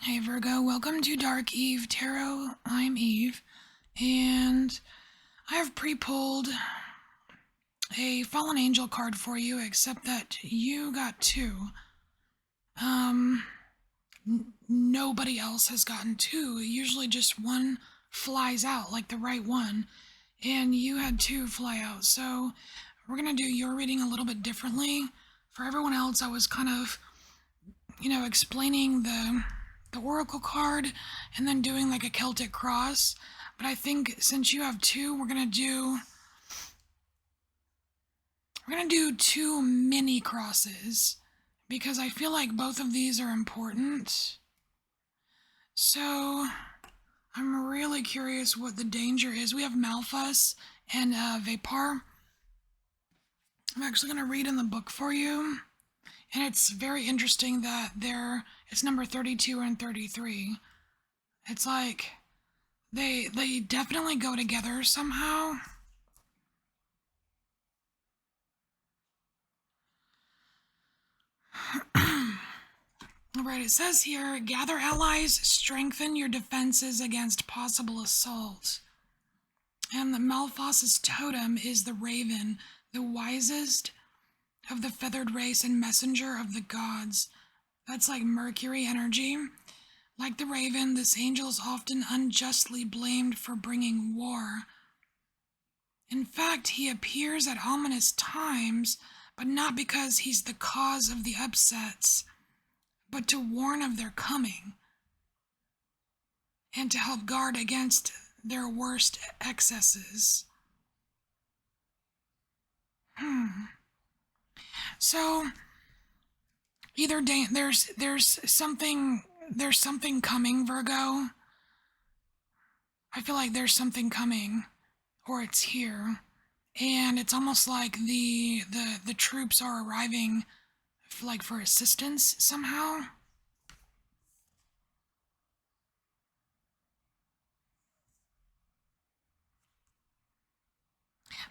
Hey Virgo, welcome to Dark Eve Tarot. I'm Eve, and I have pre-pulled a fallen angel card for you, except that you got two. Um, Nobody else has gotten two. Usually just one flies out, like the right one, and you had two fly out. So we're gonna do your reading a little bit differently. For everyone else, I was kind of, explaining the oracle card and then doing like a Celtic cross. But I think since you have two, we're gonna do two mini crosses because I feel like both of these are important. So I'm really curious what the danger is. We have Malphus and Vapar. I'm actually gonna read in the book for you. And it's very interesting that it's number 32 and 33. It's like they definitely go together somehow. Alright, it says here, gather allies, strengthen your defenses against possible assault. And the Malphas's totem is the raven, the wisest of the feathered race and messenger of the gods. That's like Mercury energy. Like the raven, this angel is often unjustly blamed for bringing war. In fact, he appears at ominous times, but not because he's the cause of the upsets, but to warn of their coming and to help guard against their worst excesses. So either there's something coming, Virgo. I feel like there's something coming, or it's here, and it's almost like the troops are arriving, like for assistance somehow.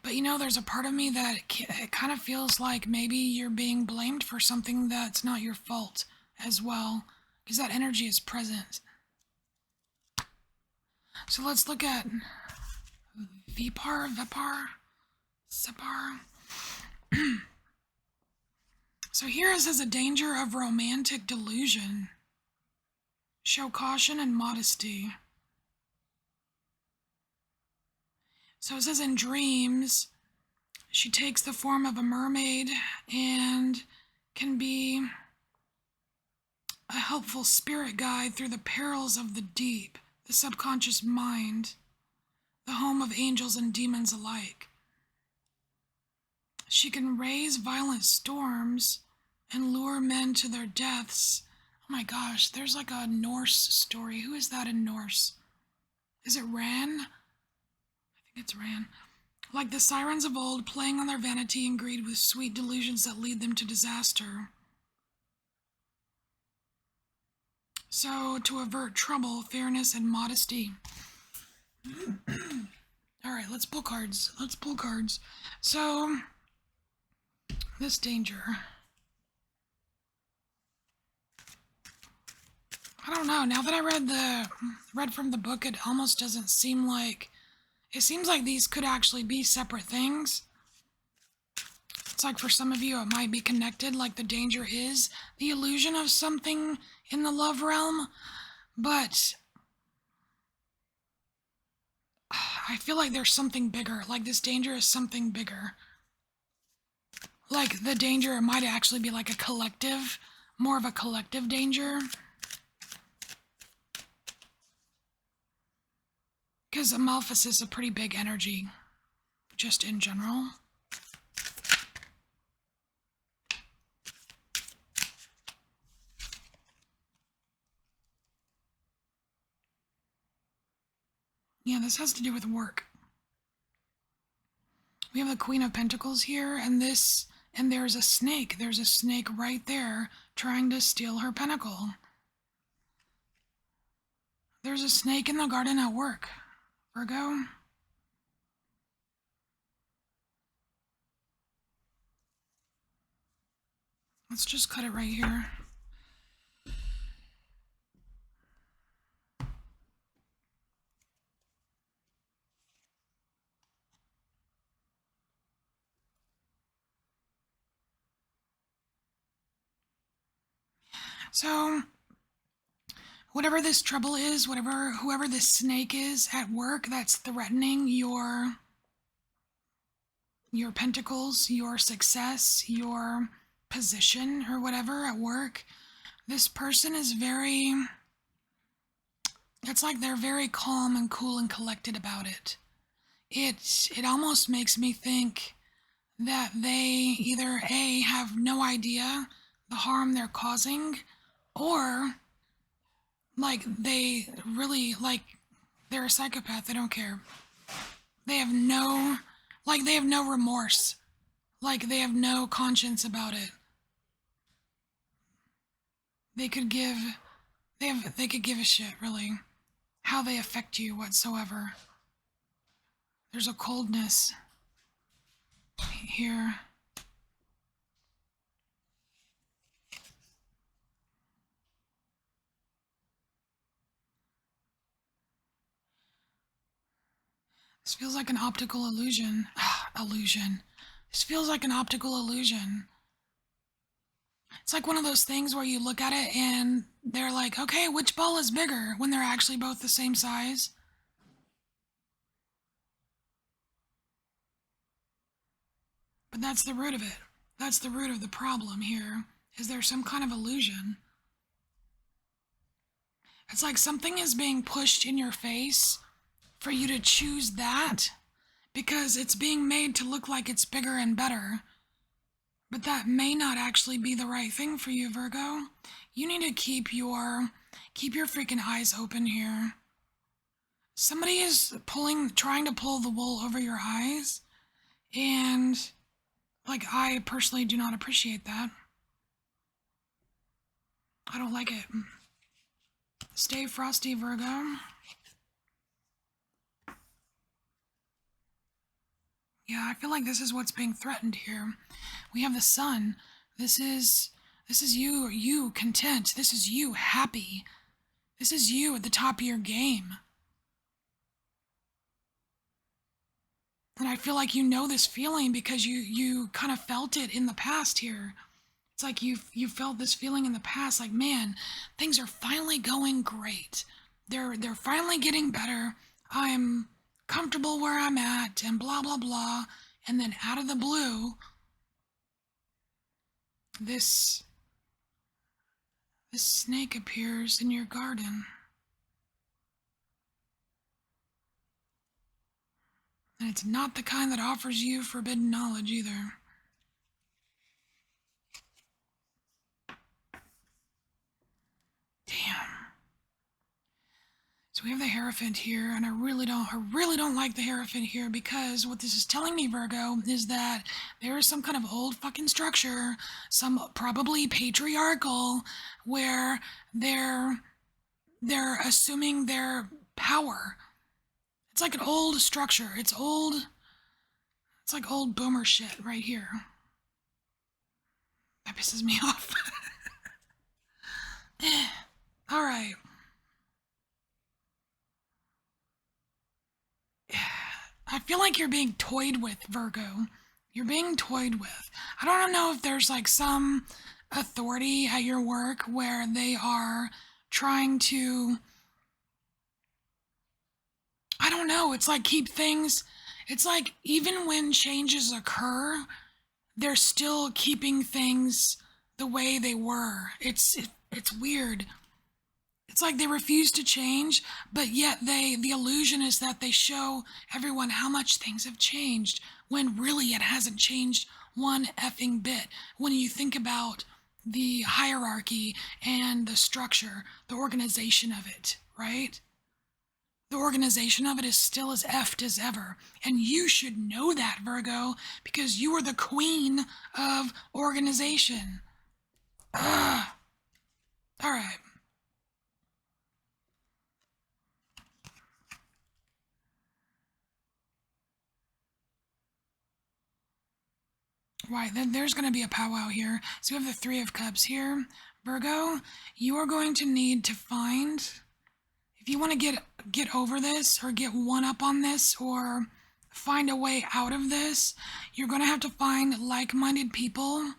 But there's a part of me that it kind of feels like maybe you're being blamed for something that's not your fault as well, because that energy is present. So let's look at Vipar, Separ. So here it says a danger of romantic delusion. Show caution and modesty. So it says in dreams, she takes the form of a mermaid and can be a helpful spirit guide through the perils of the deep, the subconscious mind, the home of angels and demons alike. She can raise violent storms and lure men to their deaths. Oh my gosh, there's like a Norse story. Who is that in Norse? Is it Ran? I think it's Ran. Like the sirens of old, playing on their vanity and greed with sweet delusions that lead them to disaster. So, to avert trouble, fairness, and modesty. Alright, let's pull cards. So, this danger. I don't know. Now that I read from the book, it almost doesn't seem like... It seems like these could actually be separate things. It's like for some of you it might be connected, like the danger is the illusion of something in the love realm, but I feel like there's something bigger, like this danger is something bigger. Like the danger might actually be like a collective, more of a collective danger. Because Amalphus is a pretty big energy, just in general. Yeah, this has to do with work. We have the Queen of Pentacles here, and there's a snake. There's a snake right there trying to steal her pentacle. There's a snake in the garden at work, Virgo. Let's just cut it right here. So, whatever this trouble is, whoever this snake is at work that's threatening your pentacles, your success, your position or whatever at work, this person is it's like they're very calm and cool and collected about it. It almost makes me think that they either A, have no idea the harm they're causing, or like they really, like, they're a psychopath. They don't care. They have no remorse. Like they have no conscience about it. They could give a shit, really, how they affect you whatsoever. There's a coldness here. This feels like an optical illusion. Illusion. This feels like an optical illusion. It's like one of those things where you look at it and they're like, okay, which ball is bigger, when they're actually both the same size? But that's the root of it. That's the root of the problem here. Is there some kind of illusion? It's like something is being pushed in your face for you to choose that because it's being made to look like it's bigger and better. But that may not actually be the right thing for you, Virgo. You need to keep your freaking eyes open here. Somebody is trying to pull the wool over your eyes, and like, I personally do not appreciate that. I don't like it. Stay frosty, Virgo. Yeah, I feel like this is what's being threatened here. We have the sun. This is you content. This is you happy. This is you at the top of your game. And I feel like you know this feeling because you kind of felt it in the past here. It's like you felt this feeling in the past, like, man, things are finally going great. They're finally getting better. I'm comfortable where I'm at, and blah blah blah. And then out of the blue, this snake appears in your garden. And it's not the kind that offers you forbidden knowledge either. Damn. So we have the Hierophant here, and I really don't like the Hierophant here, because what this is telling me, Virgo, is that there is some kind of old fucking structure, some probably patriarchal, where they're assuming their power. It's like an old structure. It's like old boomer shit right here. That pisses me off. All right. I feel like you're being toyed with, Virgo. You're being toyed with. I don't know if there's like some authority at your work where they are trying to, I don't know, it's like keep things, it's like even when changes occur, they're still keeping things the way they were. It's weird. It's like they refuse to change, but yet the illusion is that they show everyone how much things have changed, when really it hasn't changed one effing bit. When you think about the hierarchy and the structure, the organization of it, right? The organization of it is still as effed as ever. And you should know that, Virgo, because you are the queen of organization. Ugh. All right. Right, then there's going to be a powwow here. So we have the Three of Cups here. Virgo, you are going to need to find, if you want to get over this, or get one up on this, or find a way out of this, you're going to have to find like-minded people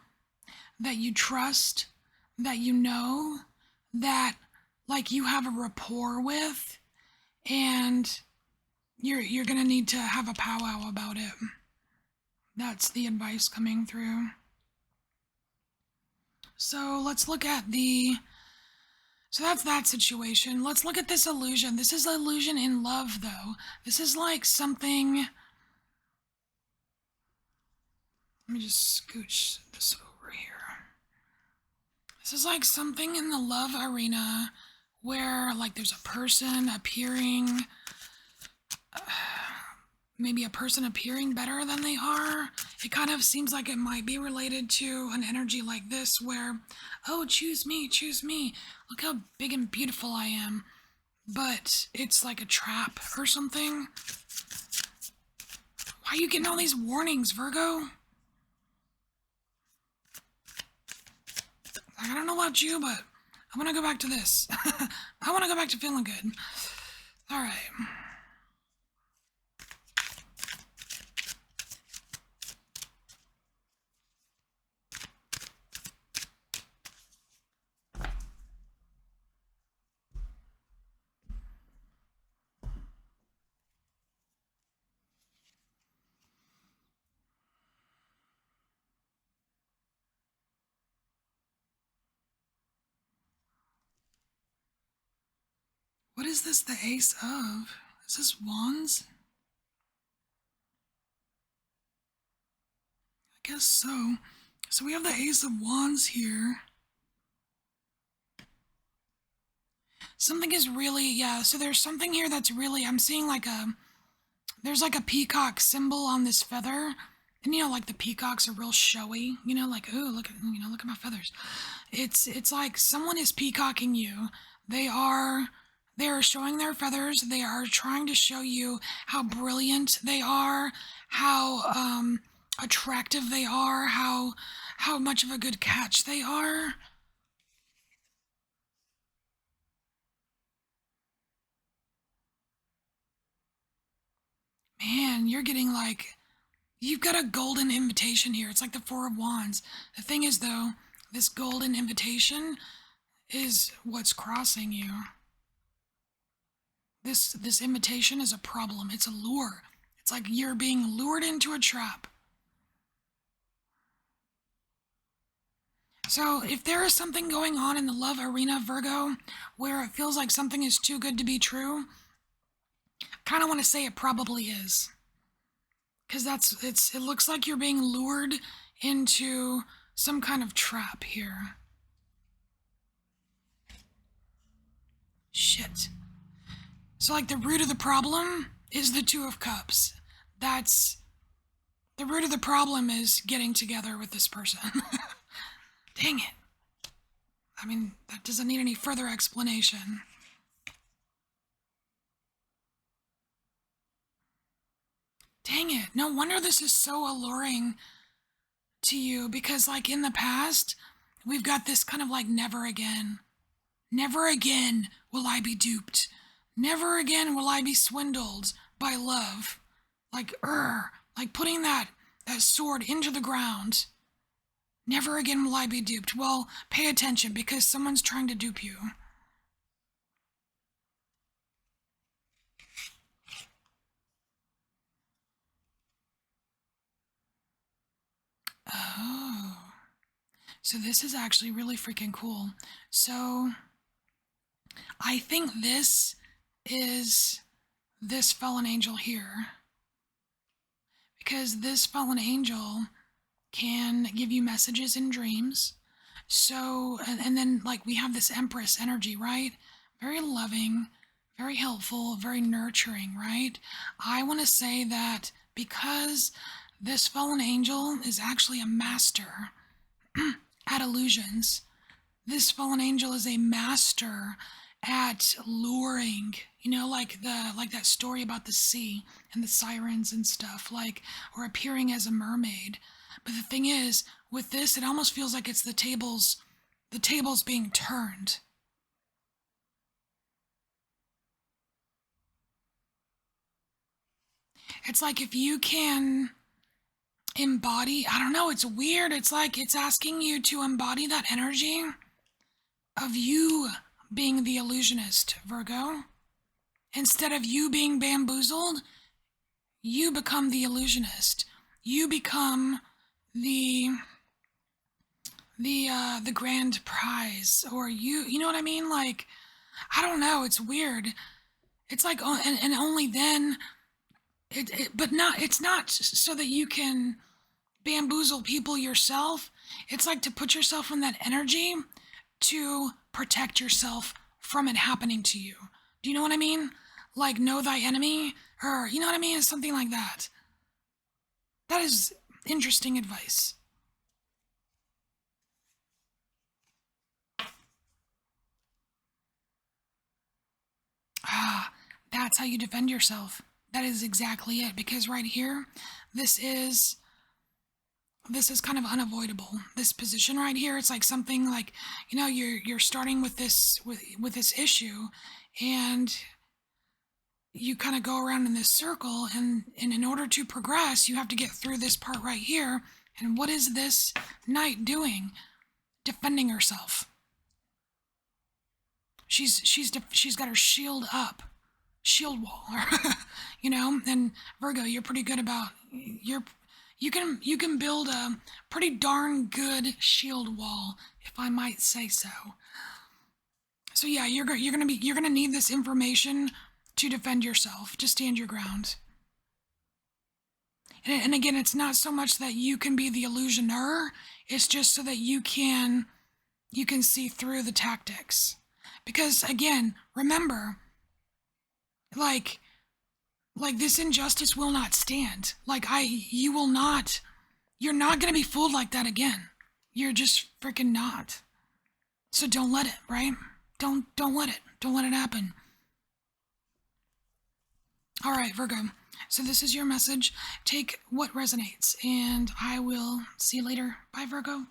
that you trust, that you know that like you have a rapport with, and you're gonna need to have a powwow about it. That's the advice coming through. So let's look at the. So that's that situation. Let's look at this illusion. This is illusion in love, though. This is like something. Let me just scooch this over here. This is like something in the love arena where, like, there's a person appearing. Maybe a person appearing better than they are. It kind of seems like it might be related to an energy like this where, oh, choose me, look how big and beautiful I am. But it's like a trap or something. Why are you getting all these warnings, Virgo? Like, I don't know about you, but I want to go back to this. I want to go back to feeling good. All right. What is this, the Ace of? Is this Wands? I guess so. So we have the Ace of Wands here. Something is really, yeah, so there's something here that's really, I'm seeing like there's like a peacock symbol on this feather. And like the peacocks are real showy, like, ooh, look at my feathers. It's like someone is peacocking you. They are showing their feathers. They are trying to show you how brilliant they are, how attractive they are, how much of a good catch they are. Man, you're getting like, you've got a golden invitation here. It's like the Four of Wands. The thing is, though, this golden invitation is what's crossing you. This invitation is a problem. It's a lure. It's like you're being lured into a trap. So if there is something going on in the love arena, Virgo, where it feels like something is too good to be true, I kind of want to say it probably is. Because it looks like you're being lured into some kind of trap here. Shit. So like the root of the problem is the Two of Cups. That's the root of the problem is getting together with this person. Dang it. I mean, that doesn't need any further explanation. Dang it. No wonder this is so alluring to you, because like in the past, we've got this kind of like never again. Never again will I be duped. Never again will I be swindled by love. Like putting that sword into the ground. Never again will I be duped. Well, pay attention, because someone's trying to dupe you. Oh. So this is actually really freaking cool. So I think this is this fallen angel here. Because this fallen angel can give you messages in dreams. So, and then like we have this Empress energy, right? Very loving, very helpful, very nurturing, right? I want to say that because this fallen angel is actually a master at illusions, this fallen angel is a master at luring, like that story about the sea and the sirens and stuff, like, or appearing as a mermaid. But the thing is, with this, it almost feels like it's the tables being turned. It's like if you can embody, I don't know, it's weird. It's like it's asking you to embody that energy of you being the illusionist, Virgo. Instead of you being bamboozled, you become the illusionist. You become the the grand prize, or you know what I mean? Like, I don't know, it's weird. It's like, and only then, but not, it's not so that you can bamboozle people yourself. It's like to put yourself in that energy to protect yourself from it happening to you. Do you know what I mean? Like, know thy enemy, or you know what I mean? It's something like that. That is interesting advice. Ah, that's how you defend yourself. That is exactly it. Because right here, this is this is kind of unavoidable. This position right here, it's like something like, you're starting with this issue, and you kind of go around in this circle, and in order to progress, you have to get through this part right here. And what is this knight doing? Defending herself. She's got her shield up, shield wall, And Virgo, you're pretty good about you can build a pretty darn good shield wall, if I might say so. So yeah, you're gonna need this information to defend yourself, to stand your ground. And again, it's not so much that you can be the illusioner; it's just so that you can see through the tactics. Because again, remember, like this injustice will not stand. You're not gonna be fooled like that again. You're just freaking not. So don't let it, right? Don't let it. Don't let it happen. All right, Virgo. So this is your message. Take what resonates, and I will see you later. Bye, Virgo.